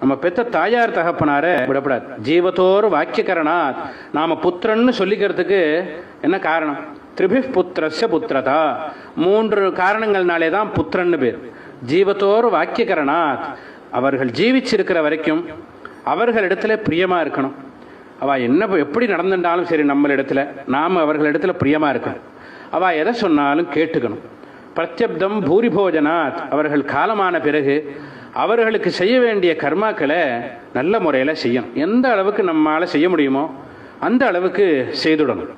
நம்ம பெத்த தாயார் தகப்பனார விடப்படாது. ஜீவத்தோர் வாக்கியகரணாத், நாம புத்திரன்னு சொல்லிக்கிறதுக்கு என்ன காரணம்? திரிபி புத்திரஸ்ய புத்திரதா, 3 காரணங்கள்னாலே தான் புத்திரன்னு பேர். ஜீவத்தோர் வாக்கியகரணாத், அவர்கள் ஜீவிச்சிருக்கிற வரைக்கும் அவர்களிடத்துல பிரியமா இருக்கணும். அவள் என்ன எப்படி நடந்துட்டாலும் சரி நம்மளிடத்துல நாம் அவர்களிடத்துல பிரியமா இருக்கணும். அவள் எதை சொன்னாலும் கேட்டுக்கணும். பிரத்யப்தம் பூரிபோஜனாத், அவர்கள் காலமான பிறகு அவர்களுக்கு செய்ய வேண்டிய கர்மாக்களை நல்ல முறையில் செய்யணும். எந்த அளவுக்கு நம்மளால் செய்ய முடியுமோ அந்த அளவுக்கு செய்துடணும்.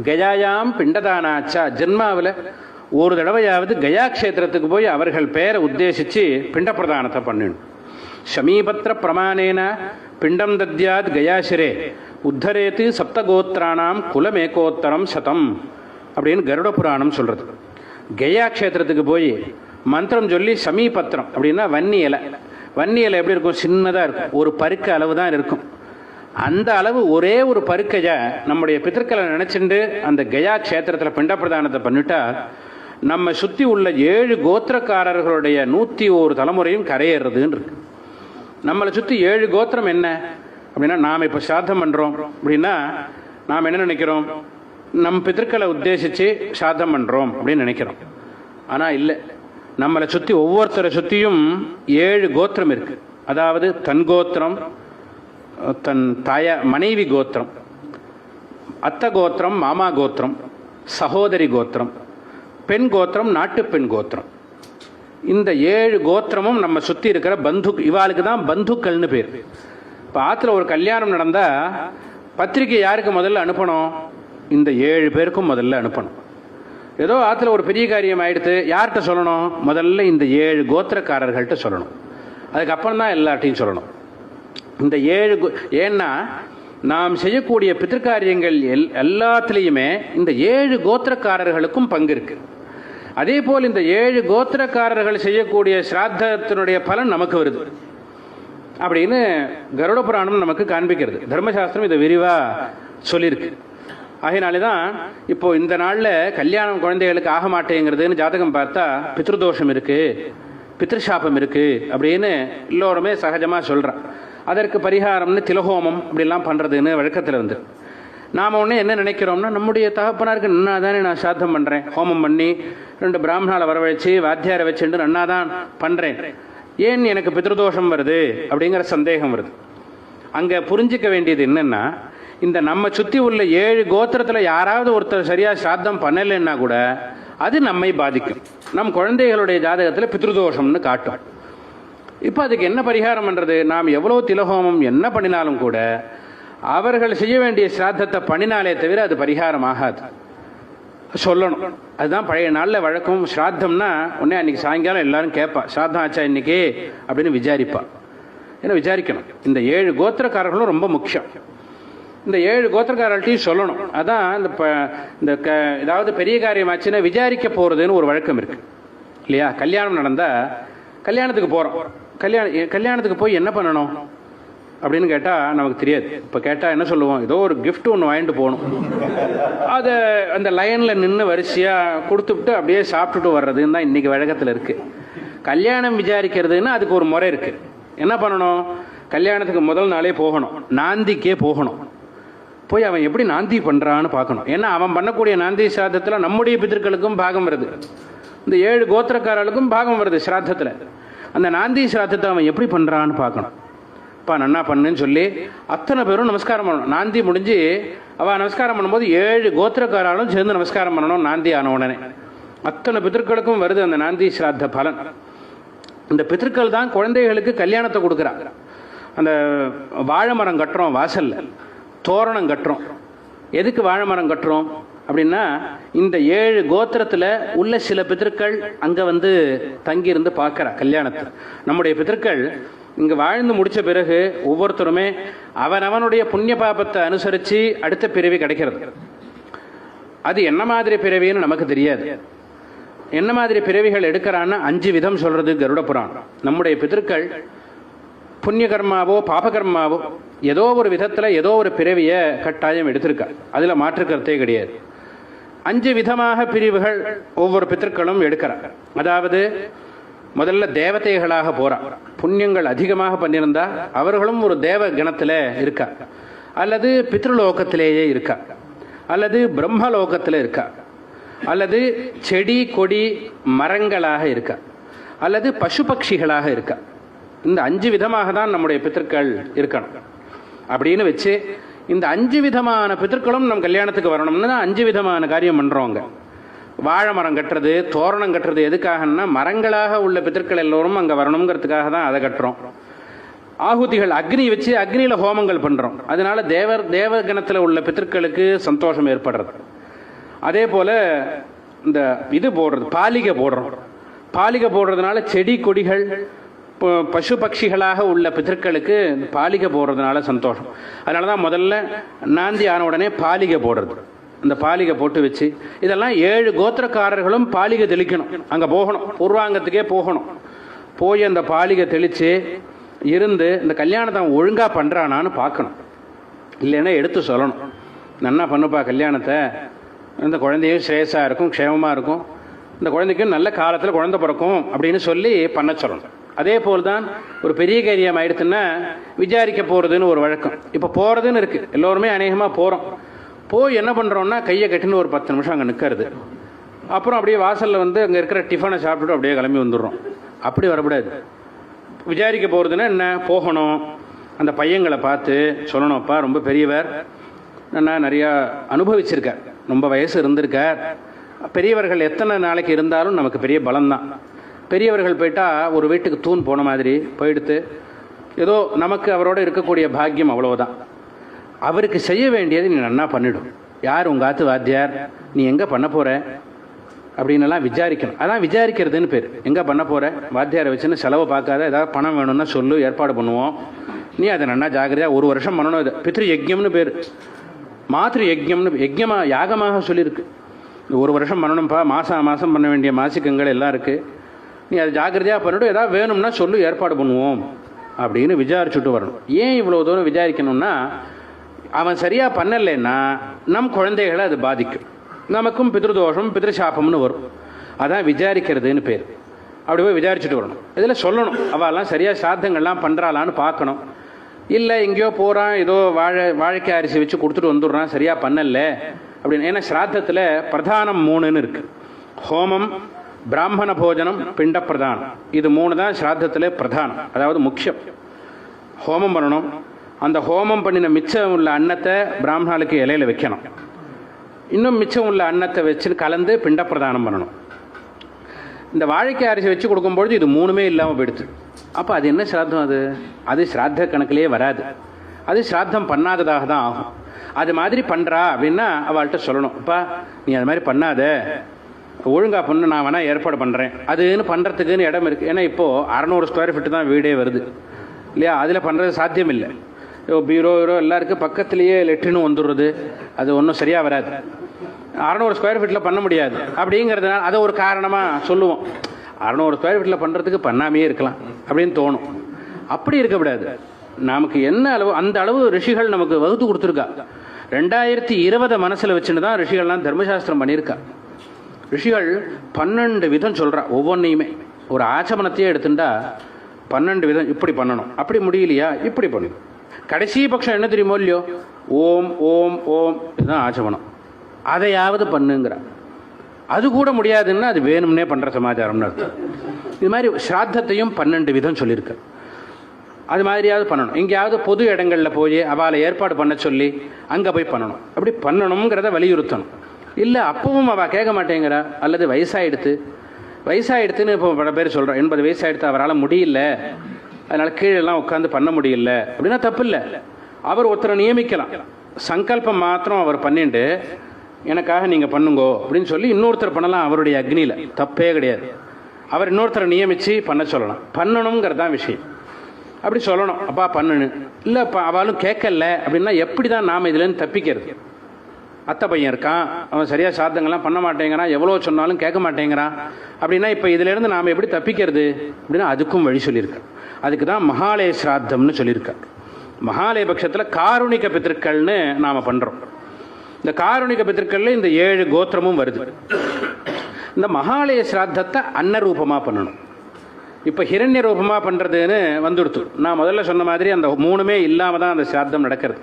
கயாயாம் பிண்டதானாச்சா, ஜென்மாவில் ஒரு தடவையாவது கயா க்ஷேத்திரத்துக்கு போய் அவர்கள் பெயரை உத்தேசித்து பிண்ட பிரதானத்தை பண்ணிடணும். ஷமீபத்திர பிரமாணேன பிண்டம் தத்யாத் கயாசிரே உத்தரேத்து சப்தகோத்திரானாம் குலமேகோத்தரம் சதம் அப்படின்னு கருட புராணம் சொல்கிறது. கயா க்ஷேத்திரத்துக்கு போய் மந்திரம் சொல்லி சமீபத்திரம் அப்படின்னா வன்னி இலை. வன்னி இலை எப்படி இருக்கும்? சின்னதாக இருக்கும், ஒரு பருக்க அளவு தான் இருக்கும். அந்த அளவு ஒரே ஒரு பருக்கையை நம்முடைய பித்தர்களை நினச்சிண்டு அந்த கயா க்ஷேத்திரத்தில் பிண்ட பிரதானத்தை பண்ணிட்டா நம்ம சுற்றி உள்ள 7 கோத்திரக்காரர்களுடைய 101 தலைமுறையும் கரையேறதுன்னு இருக்கு. நம்மளை சுற்றி 7 கோத்திரம் என்ன அப்படின்னா, நாம் இப்போ சாத்தம் பண்ணுறோம் அப்படின்னா நாம் என்ன நினைக்கிறோம்? நம் பித்தர்களை உத்தேசித்து சாத்தம் பண்ணுறோம் அப்படின்னு நினைக்கிறோம். ஆனால் இல்லை, நம்மளை சுற்றி ஒவ்வொருத்தரை சுற்றியும் 7 கோத்திரம் இருக்குது. அதாவது தன் கோத்திரம், தன் மனைவி கோத்திரம், அத்தை கோத்திரம், மாமா கோத்திரம், சகோதரி கோத்திரம், பெண் கோத்திரம், நாட்டு பெண் கோத்திரம். இந்த 7 கோத்திரமும் நம்ம சுற்றி இருக்கிற பந்து, இவாளுக்கு தான் பந்துக்கள்னு பேர். இப்போ ஆற்றுல ஒரு கல்யாணம் நடந்தால் பத்திரிக்கை யாருக்கு முதல்ல அனுப்பணும்? இந்த 7 பேருக்கும் முதல்ல அனுப்பணும். ஏதோ ஆற்றுல ஒரு பெரிய காரியம் ஆகிடுத்து, யார்கிட்ட சொல்லணும்? முதல்ல இந்த 7 கோத்திரக்காரர்கள்ட்ட சொல்லணும். அதுக்கப்புறம் தான் எல்லார்ட்டையும் சொல்லணும். இந்த 7 ஏன்னா நாம் செய்யக்கூடிய பித்திருக்காரியங்கள் எல்லாத்துலேயுமே இந்த 7 கோத்திரக்காரர்களுக்கும் பங்கு இருக்கு. அதே போல் இந்த 7 கோத்திரக்காரர்கள் செய்யக்கூடிய ஸ்ராத்தத்தினுடைய பலன் நமக்கு வருது அப்படின்னு கருட புராணம் நமக்கு காண்பிக்கிறது. தர்மசாஸ்திரம் இதை விரிவாக சொல்லியிருக்கு. ஆகையினாலே தான் இப்போ இந்த நாளில் கல்யாணம் குழந்தைகளுக்கு ஆக மாட்டேங்கிறதுன்னு ஜாதகம் பார்த்தா பித்ருதோஷம் இருக்குது, பித்ருஷாபம் இருக்குது அப்படின்னு எல்லோருமே சகஜமாக சொல்கிறான். அதற்கு பரிகாரம்னு திலஹோமம் அப்படிலாம் பண்ணுறதுன்னு வழக்கத்தில் வந்து நாம் ஒன்று என்ன நினைக்கிறோம்னா, நம்முடைய தகப்பனாருக்கு நன்னா தானே நான் சாத்தம் பண்ணுறேன், ஹோமம் பண்ணி 2 பிராமணாவை வரவழைச்சி வாத்தியாரை வச்சுட்டு நன்னா தான் பண்ணுறேன், ஏன் எனக்கு பித்ருதோஷம் வருது அப்படிங்கிற சந்தேகம் வருது. அங்கே புரிஞ்சிக்க வேண்டியது என்னென்னா, இந்த நம்ம சுற்றி உள்ள 7 கோத்திரத்தில் யாராவது ஒருத்தர் சரியாக சாத்தம் பண்ணலைன்னா கூட அது நம்மை பாதிக்கும். நம் குழந்தைகளுடைய ஜாதகத்தில் பித்ருதோஷம்னு காட்டும். இப்போ அதுக்கு என்ன பரிகாரம் பண்ணுறது? நாம் எவ்வளோ திலஹோமம் என்ன பண்ணினாலும் கூட அவர்கள் செய்ய வேண்டிய சிராத்தத்தை பண்ணினாலே தவிர அது பரிகாரம் ஆகாது. சொல்லணும். அதுதான் பழைய நாளில் வழக்கம். ஸ்ராத்தம்னா உடனே அன்றைக்கி சாயங்காலம் எல்லாரும் கேட்பா, ஸ்ராத்தம் ஆச்சா இன்னைக்கு அப்படின்னு விசாரிப்பா. ஏன்னா விசாரிக்கணும். இந்த 7 கோத்திரக்காரர்களும் ரொம்ப முக்கியம். இந்த 7 கோத்திரக்காரர்கள்ட்டையும் சொல்லணும். அதான் இந்த ஏதாவது பெரிய காரியமாச்சுன்னா விசாரிக்க போகிறதுன்னு ஒரு வழக்கம் இருக்குது இல்லையா? கல்யாணம் நடந்தால் கல்யாணத்துக்கு போகிறோம். கல்யாணத்துக்கு போய் என்ன பண்ணணும் அப்படின்னு கேட்டால் நமக்கு தெரியாது. இப்போ கேட்டால் என்ன சொல்லுவோம்? ஏதோ ஒரு கிஃப்ட் ஒன்று வாங்கிட்டு போகணும். அதை அந்த லைனில் நின்று வரிசையாக கொடுத்துவிட்டு அப்படியே சாப்பிட்டுட்டு வர்றதுன்னு தான் இன்றைக்கி வழக்கத்தில் இருக்குது. கல்யாணம் விசாரிக்கிறதுன்னா அதுக்கு ஒரு முறை இருக்குது. என்ன பண்ணணும்? கல்யாணத்துக்கு முதல் நாளே போகணும், நாந்திக்கே போகணும். போய் அவன் எப்படி நாந்தி பண்ணுறான்னு பார்க்கணும். ஏன்னா அவன் பண்ணக்கூடிய நாந்தி சிராத்தத்தில் நம்முடைய பிதர்களுக்கும் பாகம் வருது, இந்த 7 கோத்திரக்காரர்களுக்கும் பாகம் வருது சிராத்தத்தில். அந்த நாந்தி சிராத்தத்தை அவன் எப்படி பண்ணுறான்னு பார்க்கணும். அப்பா நன்னா பண்ணுன்னு சொல்லி அத்தனை பேரும் நமஸ்காரம் பண்ணணும். நாந்தி முடிஞ்சு அவள் நமஸ்காரம் பண்ணும்போது 7 கோத்திரக்காராலும் சேர்ந்து நமஸ்காரம் பண்ணணும். நாந்தி ஆன உடனே அத்தனை பிதர்களுக்கும் வருது அந்த நாந்தி சிராத்த பலன். இந்த பிதர்கள் தான் குழந்தைகளுக்கு கல்யாணத்தை கொடுக்குறாங்க. அந்த வாழை மரம் கட்டுறோம், வாசலில் தோரணம் கட்டுறோம். எதுக்கு வாழை மரம் கட்டுறோம் அப்படின்னா, இந்த 7 கோத்திரத்தில் உள்ள சில பிதர்கள் அங்கே வந்து தங்கியிருந்து பார்க்குறா கல்யாணத்தை. நம்முடைய பிதர்கள் இங்கே வாழ்ந்து முடித்த பிறகு ஒவ்வொருத்தருமே அவனவனுடைய புண்ணிய பாபத்தை அனுசரித்து அடுத்த பிறவி கிடைக்கிறது. அது என்ன மாதிரி பிறவின்னு நமக்கு தெரியாது. என்ன மாதிரி பிறவிகள் எடுக்கிறான்னு 5 விதம் சொல்கிறது கருட புராணம். நம்முடைய பிதர்கள் புண்ணிய கர்மாவோ பாபகர்மாவோ ஏதோ ஒரு விதத்தில் ஏதோ ஒரு பிறவியை கட்டாயம் எடுத்திருக்கா. அதில் மாற்றுக்கருத்தே கிடையாது. 5 விதமாக பிரிவுகள் ஒவ்வொரு பிதர்களும் எடுக்கிறாங்க. அதாவது முதல்ல தேவதைகளாக போறா. புண்ணியங்கள் அதிகமாக பண்ணியிருந்தா அவர்களும் ஒரு தேவ கணத்தில் இருக்கா, அல்லது பித்ருலோகத்திலேயே இருக்கா, அல்லது பிரம்மலோகத்தில் இருக்கா, அல்லது செடி கொடி மரங்களாக இருக்கா, அல்லது பசு பட்சிகளாக இருக்கா. இந்த 5 விதமாக தான் நம்முடைய பித்திருக்கள் இருக்கணும் அப்படின்னு வச்சு, இந்த 5 விதமான பித்திருக்களும் நம் கல்யாணத்துக்கு வரணும்னு தான் 5 விதமான காரியம் பண்ணுறோங்க. வாழை மரம் கட்டுறது, தோரணம் கட்டுறது எதுக்காகன்னா மரங்களாக உள்ள பித்திருக்கள் எல்லோரும் அங்கே வரணுங்கிறதுக்காக தான் அதை கட்டுறோம். ஆகுதிகள் அக்னி வச்சு அக்னியில் ஹோமங்கள் பண்ணுறோம். அதனால தேவகணத்தில் உள்ள பித்திருக்களுக்கு சந்தோஷம் ஏற்படுறது. அதே போல் இந்த இது போடுறது, பாலிகை போடுறோம். பாலிகை போடுறதுனால செடி கொடிகள் பசு பட்சிகளாக உள்ள பித்திருக்களுக்கு பாலிகை போடுறதுனால சந்தோஷம். அதனால தான் முதல்ல நாந்தி ஆன உடனே பாலிகை போடுறது. இந்த பாலிகை போட்டு வச்சு இதெல்லாம் 7 கோத்திரக்காரர்களும் பாலிகை தெளிக்கணும். அங்கே போகணும், பூர்வாங்கத்துக்கே போகணும். போய் அந்த பாலிகை தெளித்து இருந்து இந்த கல்யாணத்தை அவன் ஒழுங்காக பண்ணுறானான்னு பார்க்கணும். இல்லைன்னா எடுத்து சொல்லணும், நன்னா பண்ணுப்பா கல்யாணத்தை, இந்த குழந்தையும் ஸ்ரேயஸாக இருக்கும், க்ஷேமமாக இருக்கும், இந்த குழந்தைக்கும் நல்ல காலத்தில் குழந்தை பிறக்கும் அப்படின்னு சொல்லி பண்ண சொல்லணும். அதே போல் தான் ஒரு பெரிய காரியம் ஆயிடுச்சுன்னா விசாரிக்க போகிறதுன்னு ஒரு வழக்கம் இப்போ போகிறதுன்னு இருக்குது. எல்லோருமே அநேகமாக போகிறோம். போய் என்ன பண்ணுறோன்னா கையை கட்டின்னு ஒரு 10 நிமிஷம் அங்கே நிற்கிறது. அப்புறம் அப்படியே வாசலில் வந்து அங்கே இருக்கிற டிஃபனை சாப்பிட்டுட்டு அப்படியே கிளம்பி வந்துடுறோம். அப்படி வரக்கூடாது. விசாரிக்க போகிறதுன்னா என்ன, போகணும், அந்த பையங்களை பார்த்து சொல்லணும்ப்பா ரொம்ப பெரியவர், நான் நிறையா அனுபவிச்சிருக்கார், ரொம்ப வயசு இருந்திருக்கார். பெரியவர்கள் எத்தனை நாளைக்கு இருந்தாலும் நமக்கு பெரிய பலம்தான். பெரியவர்கள் போயிட்டால் ஒரு வீட்டுக்கு தூண் போன மாதிரி போயிடுத்து, ஏதோ நமக்கு அவரோட இருக்கக்கூடிய பாக்கியம் அவ்வளோதான். அவருக்கு செய்ய வேண்டியது நீ நன்னா பண்ணிடும். யார் உங்கள் ஆத்து வாத்தியார், நீ எங்கே பண்ண போகிற அப்படின்னுலாம் விசாரிக்கணும். அதான் விசாரிக்கிறதுன்னு பேர். எங்கே பண்ண போகிற, வாத்தியாரை வச்சுன்னு செலவை பார்க்காத, ஏதாவது பணம் வேணும்னா சொல்லு, ஏற்பாடு பண்ணுவோம், நீ அதை நன்னா ஜாகிரதையாக 1 வருஷம் பண்ணணும். இது பித்ரு யஜ்யம்னு பேர், மாத்ரு யஜ்யம்னு யஜ்யமாக யாகமாக சொல்லியிருக்கு. 1 வருஷம் பண்ணணும்ப்பா, மாதம் பண்ண வேண்டிய மாசிக்கங்கள் எல்லாம் இருக்குது, நீ அதை ஜாக்கிரதையாக பண்ணிவிட்டு ஏதாவது வேணும்னா சொல்லு, ஏற்பாடு பண்ணுவோம் அப்படின்னு விசாரிச்சுட்டு வரணும். ஏன் இவ்வளோ தூரம் விசாரிக்கணும்னா, அவன் சரியாக பண்ணலைன்னா நம் குழந்தைகளை அது பாதிக்கும், நமக்கும் பித்ருதோஷம் பித்ருசாபம்னு வரும். அதான் விசாரிக்கிறதுன்னு பேர். அப்படி போய் விசாரிச்சுட்டு வரணும். இதில் சொல்லணும், அவெல்லாம் சரியாக சாத்தங்கள்லாம் பண்ணுறாளான்னு பார்க்கணும். இல்லை எங்கேயோ போகிறான், ஏதோ வாழைக்காய் அரிசி வச்சு கொடுத்துட்டு வந்துடுறான், சரியாக பண்ணல அப்படின்னு. ஏன்னா ஸ்ராத்தத்தில் பிரதானம் 3ன்னு இருக்குது. ஹோமம், பிராமண போஜனம், பிண்ட பிரதானம். இது 3 தான் ஸ்ராத்தத்தில் பிரதானம், அதாவது முக்கியம். ஹோமம் பண்ணணும். அந்த ஹோமம் பண்ணின மிச்சம் உள்ள அன்னத்தை பிராமணாளுக்கு இலையில் வைக்கணும். இன்னும் மிச்சம் உள்ள அன்னத்தை வச்சு கலந்து பிண்ட பிரதானம் பண்ணணும். இந்த வாழைக்காய் அரிசி வச்சு கொடுக்கும்பொழுது இது 3மே இல்லாமல் போயிடுது. அப்போ அது என்ன ஸ்ராத்தம்? அது ஸ்ராத்த கணக்கிலே வராது, அது ஸ்ராத்தம் பண்ணாததாக தான் ஆகும். அது மாதிரி பண்ணுறா அப்படின்னா அவள்கிட்ட சொல்லணும், அப்பா நீ அது மாதிரி பண்ணாத, ஒழுங்காக பண்ணு, நான் வேணால் ஏற்பாடு பண்ணுறேன். அதுன்னு பண்ணுறதுக்குன்னு இடம் இருக்குது. ஏன்னா இப்போது 600 ஸ்கொயர் ஃபீட்டு தான் வீடே வருது இல்லையா, அதில் பண்ணுறது சாத்தியம் இல்லை. பீரோ எல்லாம் இருக்குது, பக்கத்துலேயே லெட்ரினும் வந்துடுறது, அது ஒன்றும் சரியாக வராது. 600 ஸ்கொயர் ஃபீட்டில் பண்ண முடியாது. அப்படிங்கிறதுனால அதை ஒரு காரணமாக சொல்லுவோம். 600 ஸ்கொயர் ஃபீட்டில் பண்ணுறதுக்கு பண்ணாமையே இருக்கலாம் அப்படின்னு தோணும். அப்படி இருக்கக்கூடாது. நமக்கு என்ன அளவு, அந்த அளவு ரிஷிகள் நமக்கு வகுத்து கொடுத்துருக்கா. 2020 மனசில் வச்சுன்னு தான் ரிஷிகள்லாம் தர்மசாஸ்திரம் பண்ணியிருக்கா. ரிஷிகள் 12 விதம் சொல்கிறா. ஒவ்வொன்றையுமே ஒரு ஆச்சமனத்தையே எடுத்துட்டா 12 விதம், இப்படி பண்ணணும், அப்படி முடியலையா இப்படி பண்ணணும். கடைசி பட்சம் என்ன தெரியுமோ இல்லையோ, ஓம் ஓம் ஓம், இதுதான் ஆச்சமனம், அதையாவது பண்ணுங்கிற. அது கூட முடியாதுன்னா அது வேணும்னே பண்ணுற சமாச்சாரம்னு அர்த்தம். இது மாதிரி ஸ்ராத்தத்தையும் 12 விதம் சொல்லியிருக்கு. அது மாதிரியாவது பண்ணணும். எங்கேயாவது பொது இடங்களில் போய் அவளை ஏற்பாடு பண்ண சொல்லி அங்கே போய் பண்ணணும். அப்படி பண்ணணுங்கிறத வலியுறுத்தணும். இல்லை அப்பவும் அவள் கேட்க மாட்டேங்கிறா, அல்லது வயசாகிடுத்துன்னு இப்போ பல பேர் சொல்கிறோம், 80 வயசாகிடுத்து அவரால் முடியல, அதனால் கீழெல்லாம் உட்காந்து பண்ண முடியல அப்படின்னா தப்பு இல்லை. அவர் ஒருத்தரை நியமிக்கலாம். சங்கல்பம் மாத்திரம் அவர் பண்ணிட்டு எனக்காக நீங்கள் பண்ணுங்கோ அப்படின்னு சொல்லி இன்னொருத்தர் பண்ணலாம். அவருடைய அக்னியில் தப்பே கிடையாது. அவர் இன்னொருத்தரை நியமித்து பண்ண சொல்லலாம். பண்ணணுங்கிறது தான் விஷயம். அப்படி சொல்லணும், அப்பா பண்ணு. இல்லை இப்போ அவளும் கேட்கல அப்படின்னா எப்படி தான் நாம் இதுலேருந்து தப்பிக்கிறது? அத்தை பையன் இருக்கான், அவன் சரியாக சாத்தங்கள்லாம் பண்ண மாட்டேங்கிறான், எவ்வளோ சொன்னாலும் கேட்க மாட்டேங்கிறான் அப்படின்னா இப்போ இதிலேருந்து நாம் எப்படி தப்பிக்கிறது அப்படின்னா அதுக்கும் வழி சொல்லியிருக்கேன். அதுக்கு தான் மகாலய ஸ்ராத்தம்னு சொல்லியிருக்கேன். மகாலய பட்சத்தில் காருணிக பித்திருக்கள்னு நாம் பண்ணுறோம். இந்த காருணிக பித்திருக்களில் இந்த 7 கோத்திரமும் வருது. இந்த மகாலய ஸ்ராத்தத்தை அன்னரூபமாக பண்ணணும். இப்போ ஹிரண்ய ரூபமாக பண்ணுறதுன்னு வந்துடுத்து. நான் முதல்ல சொன்ன மாதிரி அந்த மூணுமே இல்லாமல் தான் அந்த சிராத்தம் நடக்கிறது.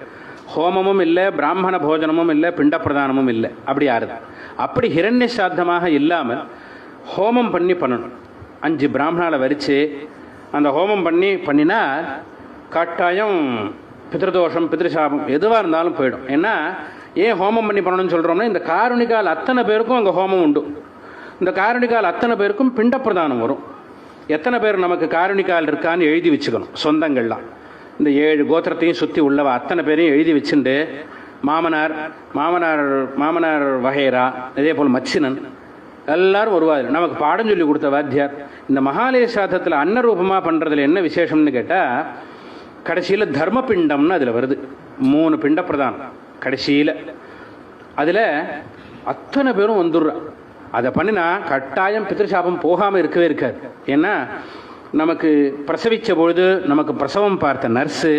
ஹோமமும் இல்லை, பிராமண போஜனமும் இல்லை, பிண்ட பிரதானமும் இல்லை, அப்படி ஆறுது. அப்படி ஹிரண்ய சிராத்தமாக இல்லாமல் ஹோமம் பண்ணணும். 5 பிராமணாவை வரித்து அந்த ஹோமம் பண்ணினா கட்டாயம் பித்ருதோஷம் பித்ருசாபம் எதுவாக இருந்தாலும் போயிடும். ஏன்னா ஏன் ஹோமம் பண்ணணும்னு சொல்கிறோம்னா, இந்த காருணிகால் அத்தனை பேருக்கும் அங்கே ஹோமம் உண்டு. இந்த காருணிகால் அத்தனை பேருக்கும் பிண்ட பிரதானம் வரும். எத்தனை பேர் நமக்கு காருணிகால் இருக்கான்னு எழுதி வச்சுக்கணும். சொந்தங்கள்லாம் இந்த 7 கோத்திரத்தையும் சுற்றி உள்ளவ அத்தனை பேரையும் எழுதி வச்சுட்டு மாமனார் மாமனார் மாமனார் வகைரா, இதே போல் மச்சினன் எல்லாரும் வருவார். நமக்கு பாடம் சொல்லி கொடுத்த வாத்தியார். இந்த மகாலய சாதத்தில் அன்னரூபமாக பண்ணுறதுல என்ன விசேஷம்னு கேட்டால், கடைசியில் தர்மபிண்டம்னு அதில் வருது. 3 பிண்ட பிரதானம் கடைசியில். அதில் அத்தனை பேரும் வந்துடுறா. அதை பண்ணினா கட்டாயம் பித்ருசாபம் போகாமல் இருக்கவே இருக்காது. ஏன்னா நமக்கு பிரசவித்த பொழுது நமக்கு பிரசவம் பார்த்த நர்ஸு,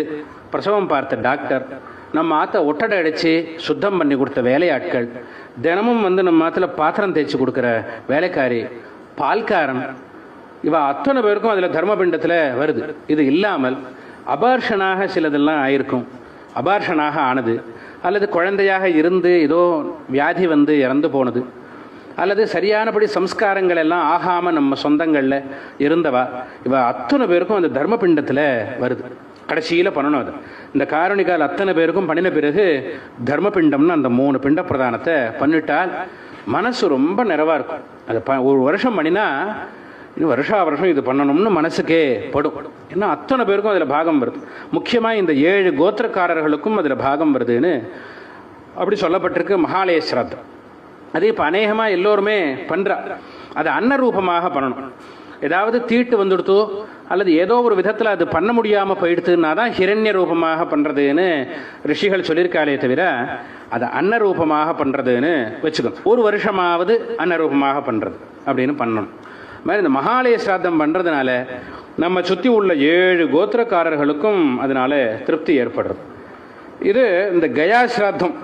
பிரசவம் பார்த்த டாக்டர், நம்ம ஆற்ற ஒட்டடை அடித்து சுத்தம் பண்ணி கொடுத்த வேலையாட்கள், தினமும் நம்ம ஆற்றுல பாத்திரம் தேய்ச்சி கொடுக்குற வேலைக்காரி, பால்காரன், இவ அத்தனை பேருக்கும் அதில் தர்மபிண்டத்தில் வருது. இது இல்லாமல் அபார்ஷனாக சிலதெல்லாம் ஆயிருக்கும். அபார்ஷனாக ஆனது, அல்லது குழந்தையாக இருந்து ஏதோ வியாதி வந்து இறந்து போனது, அல்லது சரியானபடி சம்ஸ்காரங்கள் எல்லாம் ஆகாமல் நம்ம சொந்தங்களில் இருந்தவா, இவ அத்தனை பேருக்கும் அந்த தர்மபிண்டத்தில் வருது. கடைசியில் பண்ணணும் அது. இந்த காரணிகால் அத்தனை பேருக்கும் பண்ணின பிறகு தர்மபிண்டம்னு அந்த 3 பிண்ட பிரதானத்தை பண்ணிட்டால் மனசு ரொம்ப நிறைவாக இருக்கும். அது ஒரு வருஷம் பண்ணினா இன்னும் வருஷம் இது பண்ணணும்னு மனசுக்கே படும். ஏன்னா அத்தனை பேருக்கும் அதில் பாகம் வருது. முக்கியமாக இந்த 7 கோத்திரக்காரர்களுக்கும் அதில் பாகம் வருதுன்னு அப்படி சொல்லப்பட்டிருக்கு மகாலய சிராத்தம். அது இப்போ அநேகமாக எல்லோருமே பண்ணுறா. அது அன்னரூபமாக பண்ணணும். ஏதாவது தீட்டு வந்துடுத்தோ அல்லது ஏதோ ஒரு விதத்தில் அது பண்ண முடியாமல் போயிடுத்துன்னா தான் ஹிரண்ய ரூபமாக பண்ணுறதுன்னு ரிஷிகள் சொல்லியிருக்காளே தவிர அதை அன்னரூபமாக பண்ணுறதுன்னு வச்சுக்கணும். ஒரு வருஷமாவது அன்னரூபமாக பண்ணுறது அப்படின்னு பண்ணணும். மாதிரி இந்த மகாலய சிராத்தம் பண்ணுறதுனால நம்ம சுற்றி உள்ள 7 கோத்திரக்காரர்களுக்கும் அதனால திருப்தி ஏற்படுறது. இது இந்த கயா சிராத்தம்.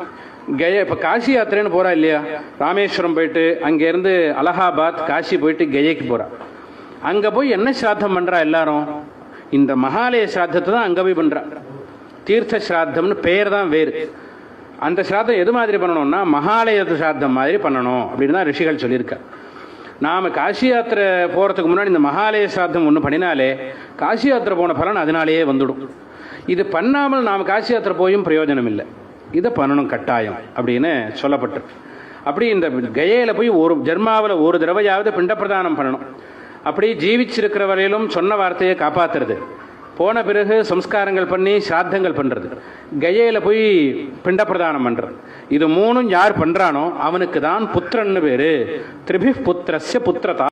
கயா இப்போ காசி யாத்திரைன்னு போகிறா இல்லையா, ராமேஸ்வரம் போயிட்டு அங்கேருந்து அலகாபாத் காசி போயிட்டு கயைக்கு போகிறா. அங்கே போய் என்ன சிராத்தம் பண்ணுறா எல்லாரும்? இந்த மகாலய சிராத்தத்தை தான் அங்கே போய் பண்ணுறா. தீர்த்த சிராத்தம்னு பெயர் தான் வேறு. அந்த சிராத்தம் எது மாதிரி பண்ணணும்னா மகாலய சிராத்தம் மாதிரி பண்ணணும் அப்படின்னு தான் ரிஷிகள் சொல்லியிருக்கா. நாம் காசி யாத்திரை போகிறதுக்கு முன்னாடி இந்த மகாலய சிராத்தம் ஒன்று பண்ணினாலே காசி யாத்திரை போன பலன் அதனாலேயே வந்துடும். இது பண்ணாமல் நாம் காசி யாத்திரை போயும் பிரயோஜனம் இல்லை. இதை பண்ணணும் கட்டாயம் அப்படின்னு சொல்லப்பட்டிருக்கு. அப்படி இந்த கயையில் போய் ஒரு ஜென்மாவில் ஒரு தடவையாவது பிண்ட பிரதானம் பண்ணணும். அப்படி ஜீவிச்சிருக்கிற வரையிலும் சொன்ன வார்த்தையை காப்பாற்றுறது, போன பிறகு சம்ஸ்காரங்கள் பண்ணி சிராத்தங்கள் பண்ணுறது, கயையில் போய் பிண்ட பிரதானம் பண்ணுறது, இது 3ம் யார் பண்ணுறானோ அவனுக்கு தான் புத்திரன்னு பேர். திரிபிப் புத்திரஸ்ய புத்திரதா.